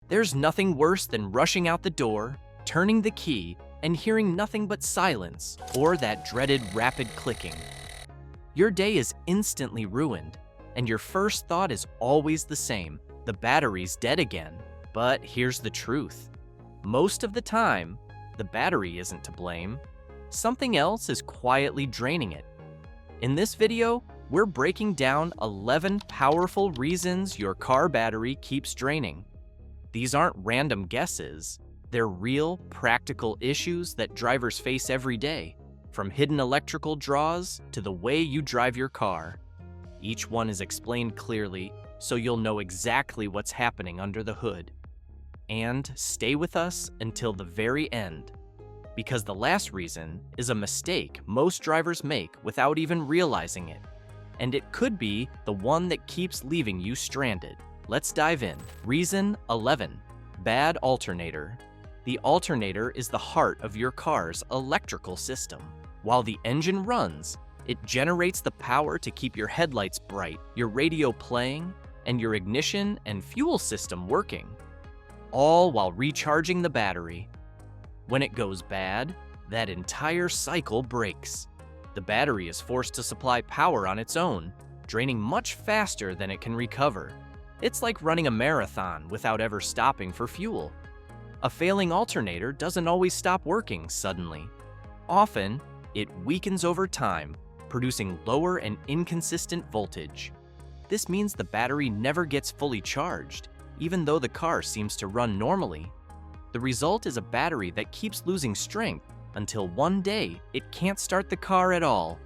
There's nothing worse than rushing out the door, turning the key, and hearing nothing but silence or that dreaded rapid clicking. Your day is instantly ruined, and your first thought is always the same: the battery's dead again. But here's the truth. Most of the time, the battery isn't to blame. Something else is quietly draining it. In this video, we're breaking down 11 powerful reasons your car battery keeps draining. These aren't random guesses. They're real, practical issues that drivers face every day, from hidden electrical draws to the way you drive your car. Each one is explained clearly, so you'll know exactly what's happening under the hood. And stay with us until the very end, because the last reason is a mistake most drivers make without even realizing it. And it could be the one that keeps leaving you stranded. Let's dive in. Reason 11. Bad alternator. The alternator is the heart of your car's electrical system. While the engine runs, it generates the power to keep your headlights bright, your radio playing, and your ignition and fuel system working, all while recharging the battery. When it goes bad, that entire cycle breaks. The battery is forced to supply power on its own, draining much faster than it can recover. It's like running a marathon without ever stopping for fuel. A failing alternator doesn't always stop working suddenly. Often, it weakens over time, producing lower and inconsistent voltage. This means the battery never gets fully charged, even though the car seems to run normally. The result is a battery that keeps losing strength until one day it can't start the car at all.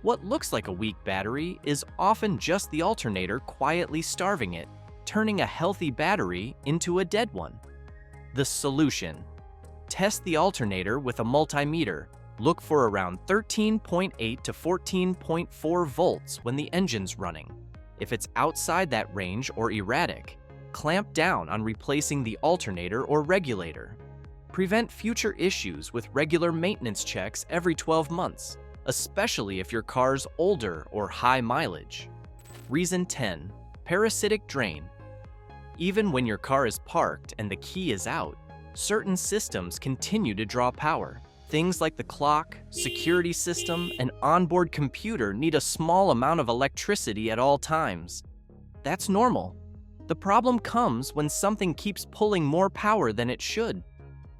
What looks like a weak battery is often just the alternator quietly starving it, turning a healthy battery into a dead one. The solution: test the alternator with a multimeter. Look for around 13.8 to 14.4 volts when the engine's running. If it's outside that range or erratic, clamp down on replacing the alternator or regulator. Prevent future issues with regular maintenance checks every 12 months, especially if your car's older or high mileage. Reason 10. Parasitic drain. Even when your car is parked and the key is out, certain systems continue to draw power. Things like the clock, security system, and onboard computer need a small amount of electricity at all times. That's normal. The problem comes when something keeps pulling more power than it should.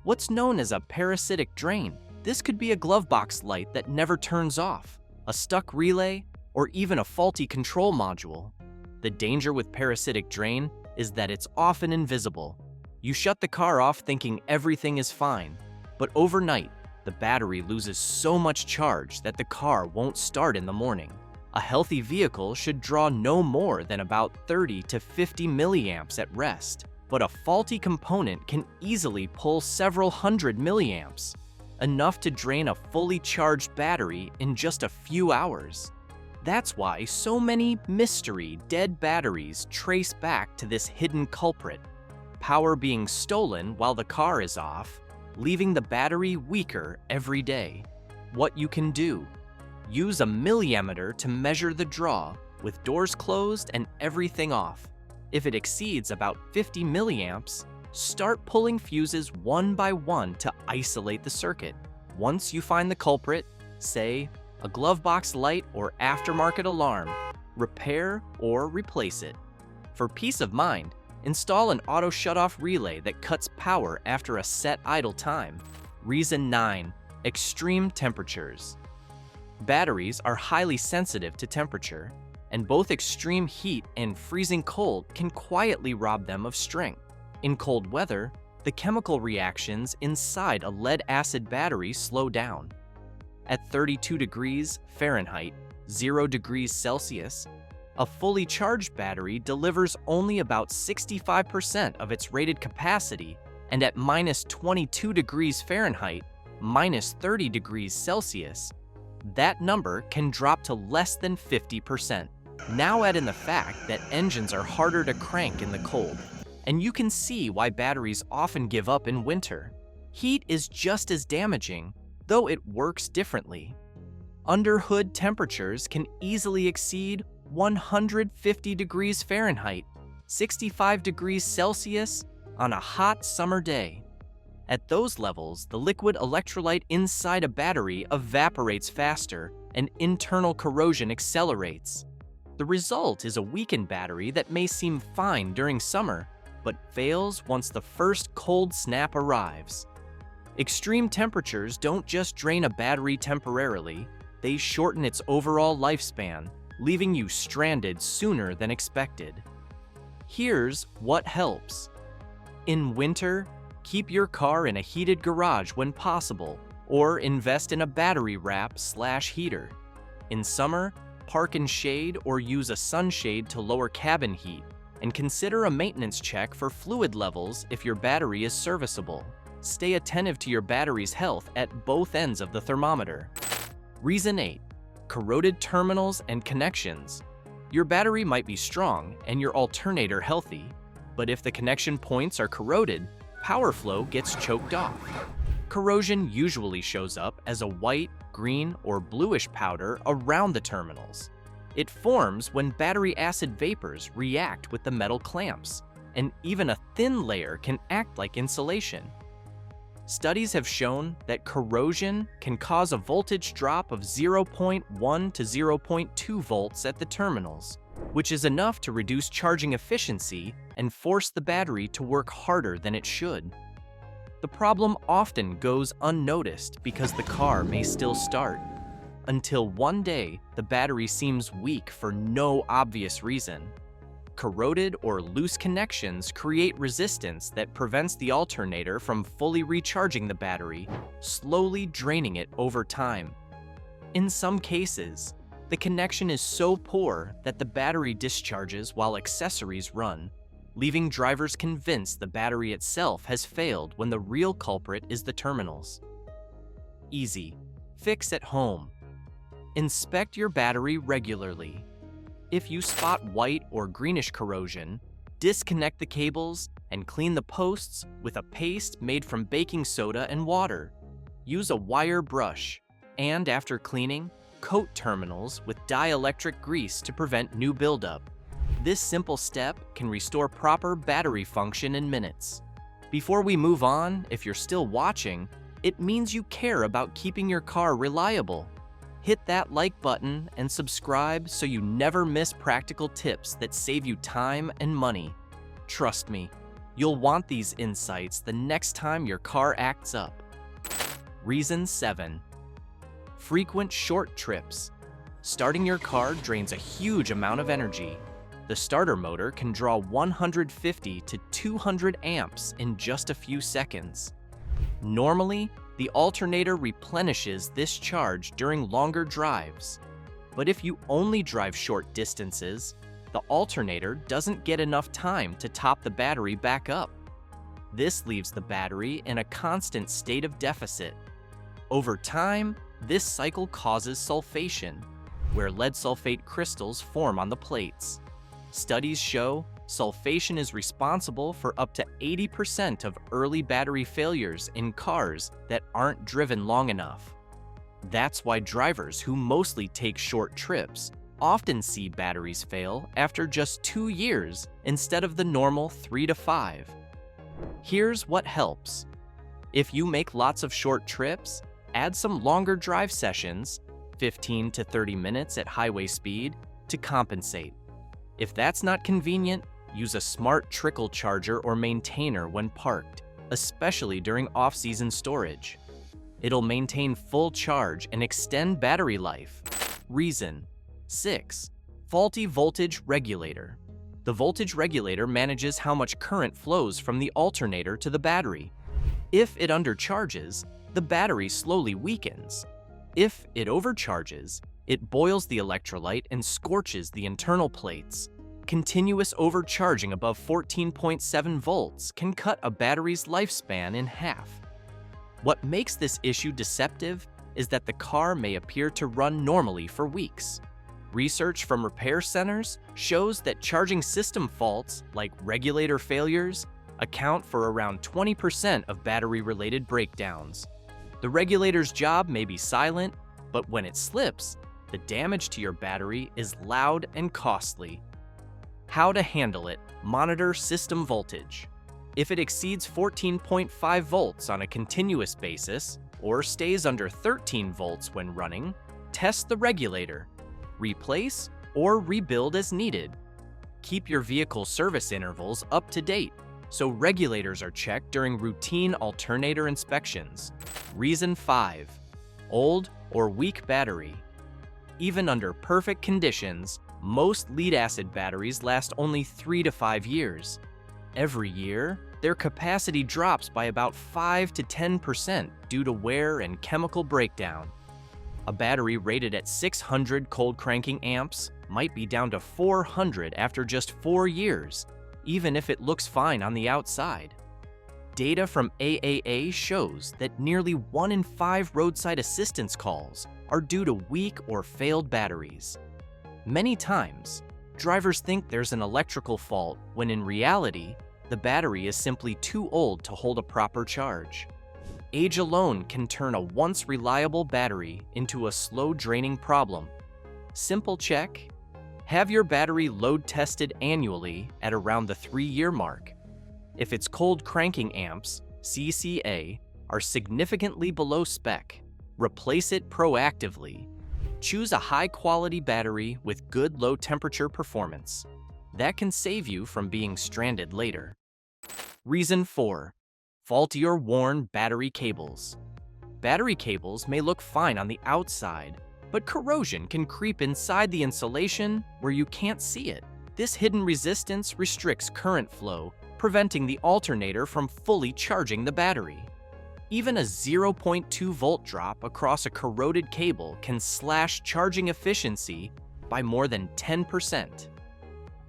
What's known as a parasitic drain? This could be a glove box light that never turns off, a stuck relay, or even a faulty control module. The danger with parasitic drain is that it's often invisible. You shut the car off thinking everything is fine, but overnight, the battery loses so much charge that the car won't start in the morning. A healthy vehicle should draw no more than about 30 to 50 milliamps at rest, but a faulty component can easily pull several hundred milliamps, enough to drain a fully charged battery in just a few hours. That's why so many mystery dead batteries trace back to this hidden culprit: power being stolen while the car is off, leaving the battery weaker every day. What you can do: use a milliammeter to measure the draw with doors closed and everything off. If it exceeds about 50 milliamps, start pulling fuses one by one to isolate the circuit. Once you find the culprit, say a glove box light or aftermarket alarm, repair or replace it. For peace of mind, install an auto shutoff relay that cuts power after a set idle time. Reason 9. Extreme temperatures. Batteries are highly sensitive to temperature, and both extreme heat and freezing cold can quietly rob them of strength. In cold weather, the chemical reactions inside a lead-acid battery slow down. At 32 degrees Fahrenheit, 0 degrees Celsius, a fully charged battery delivers only about 65% of its rated capacity, and at minus 22 degrees Fahrenheit, minus 30 degrees Celsius, that number can drop to less than 50%. Now add in the fact that engines are harder to crank in the cold, and you can see why batteries often give up in winter. Heat is just as damaging, though it works differently. Under-hood temperatures can easily exceed 150 degrees Fahrenheit, 65 degrees Celsius, on a hot summer day. At those levels, the liquid electrolyte inside a battery evaporates faster and internal corrosion accelerates. The result is a weakened battery that may seem fine during summer, but fails once the first cold snap arrives. Extreme temperatures don't just drain a battery temporarily, they shorten its overall lifespan, leaving you stranded sooner than expected. Here's what helps. In winter, keep your car in a heated garage when possible, or invest in a battery wrap/heater. In summer, park in shade or use a sunshade to lower cabin heat, and consider a maintenance check for fluid levels if your battery is serviceable. Stay attentive to your battery's health at both ends of the thermometer. Reason 8. Corroded terminals and connections. Your battery might be strong and your alternator healthy, but if the connection points are corroded, power flow gets choked off. Corrosion usually shows up as a white, green, or bluish powder around the terminals. It forms when battery acid vapors react with the metal clamps, and even a thin layer can act like insulation. Studies have shown that corrosion can cause a voltage drop of 0.1 to 0.2 volts at the terminals, which is enough to reduce charging efficiency and force the battery to work harder than it should. The problem often goes unnoticed because the car may still start, until one day the battery seems weak for no obvious reason. Corroded or loose connections create resistance that prevents the alternator from fully recharging the battery, slowly draining it over time. In some cases, the connection is so poor that the battery discharges while accessories run, leaving drivers convinced the battery itself has failed when the real culprit is the terminals. Easy. Fix at home. Inspect your battery regularly. If you spot white or greenish corrosion, disconnect the cables and clean the posts with a paste made from baking soda and water. Use a wire brush, and after cleaning, coat terminals with dielectric grease to prevent new buildup. This simple step can restore proper battery function in minutes. Before we move on, if you're still watching, it means you care about keeping your car reliable. Hit that like button and subscribe so you never miss practical tips that save you time and money. Trust me, you'll want these insights the next time your car acts up. Reason 7. Frequent short trips. Starting your car drains a huge amount of energy. The starter motor can draw 150 to 200 amps in just a few seconds. Normally, the alternator replenishes this charge during longer drives. But if you only drive short distances, the alternator doesn't get enough time to top the battery back up. This leaves the battery in a constant state of deficit. Over time, this cycle causes sulfation, where lead sulfate crystals form on the plates. Studies show sulfation is responsible for up to 80% of early battery failures in cars that aren't driven long enough. That's why drivers who mostly take short trips often see batteries fail after just 2 years instead of the normal 3 to 5. Here's what helps. If you make lots of short trips, add some longer drive sessions, 15 to 30 minutes at highway speed, to compensate. If that's not convenient, use a smart trickle charger or maintainer when parked, especially during off-season storage. It'll maintain full charge and extend battery life. Reason 6. Faulty voltage regulator. The voltage regulator manages how much current flows from the alternator to the battery. If it undercharges, the battery slowly weakens. If it overcharges, it boils the electrolyte and scorches the internal plates. Continuous overcharging above 14.7 volts can cut a battery's lifespan in half. What makes this issue deceptive is that the car may appear to run normally for weeks. Research from repair centers shows that charging system faults, like regulator failures, account for around 20% of battery-related breakdowns. The regulator's job may be silent, but when it slips, the damage to your battery is loud and costly. How to handle it. Monitor system voltage. If it exceeds 14.5 volts on a continuous basis or stays under 13 volts when running, test the regulator. Replace or rebuild as needed. Keep your vehicle service intervals up to date so regulators are checked during routine alternator inspections. Reason 5. Old or weak battery. Even under perfect conditions, most lead-acid batteries last only 3 to 5 years. Every year, their capacity drops by about 5 to 10% due to wear and chemical breakdown. A battery rated at 600 cold cranking amps might be down to 400 after just 4 years, even if it looks fine on the outside. Data from AAA shows that nearly 1 in 5 roadside assistance calls are due to weak or failed batteries. Many times, drivers think there's an electrical fault when in reality, the battery is simply too old to hold a proper charge. Age alone can turn a once reliable battery into a slow-draining problem. Simple check: have your battery load tested annually at around the 3-year mark. If its cold cranking amps, CCA, are significantly below spec, replace it proactively. Choose a high-quality battery with good low-temperature performance. That can save you from being stranded later. Reason 4. Faulty or worn battery cables. Battery cables may look fine on the outside, but corrosion can creep inside the insulation where you can't see it. This hidden resistance restricts current flow, preventing the alternator from fully charging the battery. Even a 0.2 volt drop across a corroded cable can slash charging efficiency by more than 10%.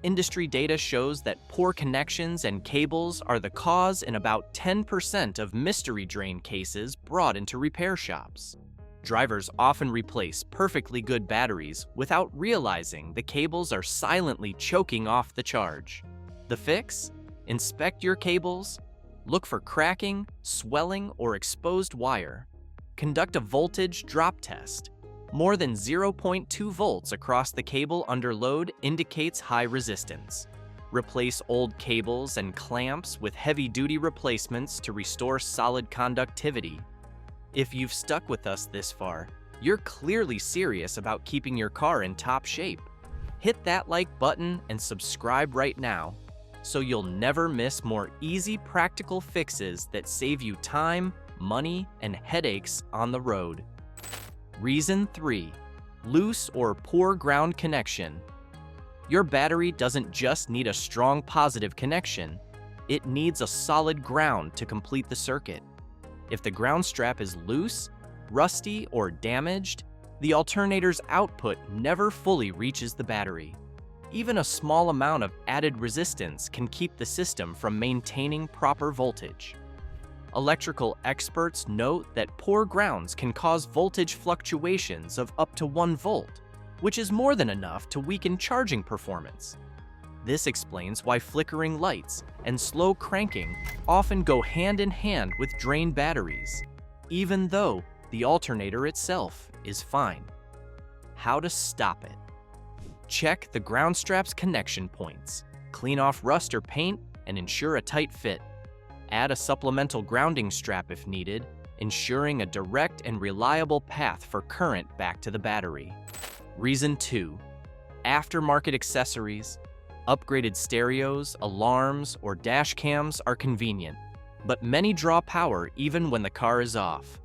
Industry data shows that poor connections and cables are the cause in about 10% of mystery drain cases brought into repair shops. Drivers often replace perfectly good batteries without realizing the cables are silently choking off the charge. The fix? Inspect your cables. Look for cracking, swelling, or exposed wire. Conduct a voltage drop test. More than 0.2 volts across the cable under load indicates high resistance. Replace old cables and clamps with heavy-duty replacements to restore solid conductivity. If you've stuck with us this far, you're clearly serious about keeping your car in top shape. Hit that like button and subscribe right now, so you'll never miss more easy, practical fixes that save you time, money, and headaches on the road. Reason 3. Loose or poor ground connection. Your battery doesn't just need a strong positive connection, it needs a solid ground to complete the circuit. If the ground strap is loose, rusty, or damaged, the alternator's output never fully reaches the battery. Even a small amount of added resistance can keep the system from maintaining proper voltage. Electrical experts note that poor grounds can cause voltage fluctuations of up to 1 volt, which is more than enough to weaken charging performance. This explains why flickering lights and slow cranking often go hand in hand with drained batteries, even though the alternator itself is fine. How to stop it? Check the ground strap's connection points, clean off rust or paint, and ensure a tight fit. Add a supplemental grounding strap if needed, ensuring a direct and reliable path for current back to the battery. Reason 2. Aftermarket accessories. Upgraded stereos, alarms, or dash cams are convenient, but many draw power even when the car is off.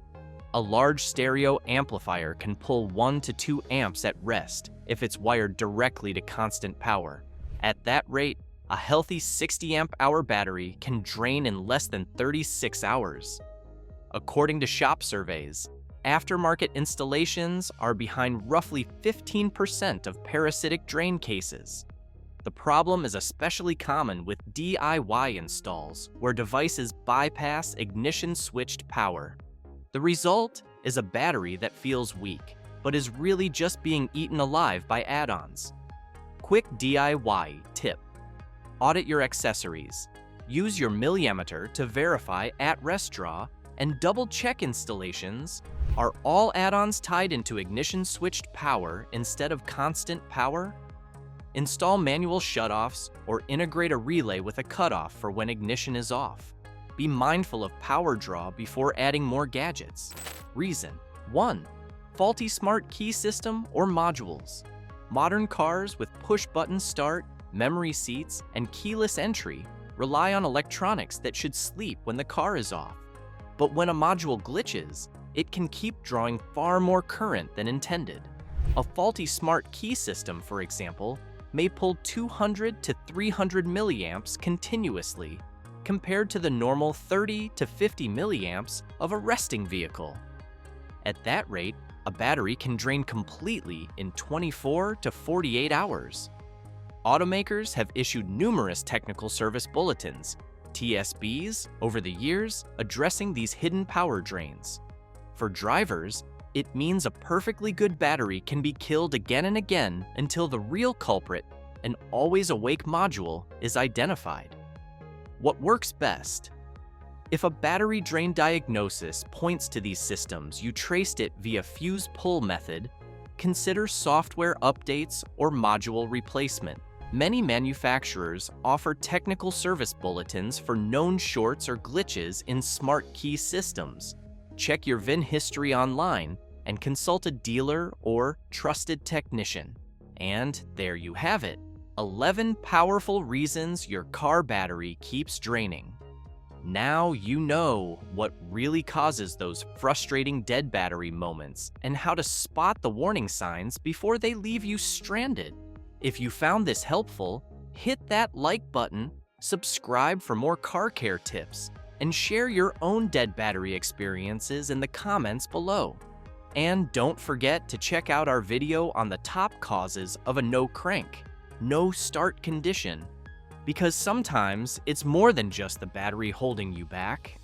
A large stereo amplifier can pull 1 to 2 amps at rest if it's wired directly to constant power. At that rate, a healthy 60 amp-hour battery can drain in less than 36 hours. According to shop surveys, aftermarket installations are behind roughly 15% of parasitic drain cases. The problem is especially common with DIY installs, where devices bypass ignition-switched power. The result is a battery that feels weak, but is really just being eaten alive by add-ons. Quick DIY tip. Audit your accessories. Use your milliammeter to verify at-rest draw and double-check installations. Are all add-ons tied into ignition-switched power instead of constant power? Install manual shutoffs or integrate a relay with a cutoff for when ignition is off. Be mindful of power draw before adding more gadgets. Reason: 1. Faulty smart key system or modules. Modern cars with push-button start, memory seats, and keyless entry rely on electronics that should sleep when the car is off. But when a module glitches, it can keep drawing far more current than intended. A faulty smart key system, for example, may pull 200 to 300 milliamps continuously, compared to the normal 30 to 50 milliamps of a resting vehicle. At that rate, a battery can drain completely in 24 to 48 hours. Automakers have issued numerous technical service bulletins, TSBs, over the years, addressing these hidden power drains. For drivers, it means a perfectly good battery can be killed again and again until the real culprit, an always-awake module, is identified. What works best? If a battery drain diagnosis points to these systems you traced it via fuse pull method, consider software updates or module replacement. Many manufacturers offer technical service bulletins for known shorts or glitches in smart key systems. Check your VIN history online and consult a dealer or trusted technician. And there you have it, 11 powerful reasons your car battery keeps draining. Now you know what really causes those frustrating dead battery moments and how to spot the warning signs before they leave you stranded. If you found this helpful, hit that like button, subscribe for more car care tips, and share your own dead battery experiences in the comments below. And don't forget to check out our video on the top causes of a no crank, no start condition, because sometimes it's more than just the battery holding you back.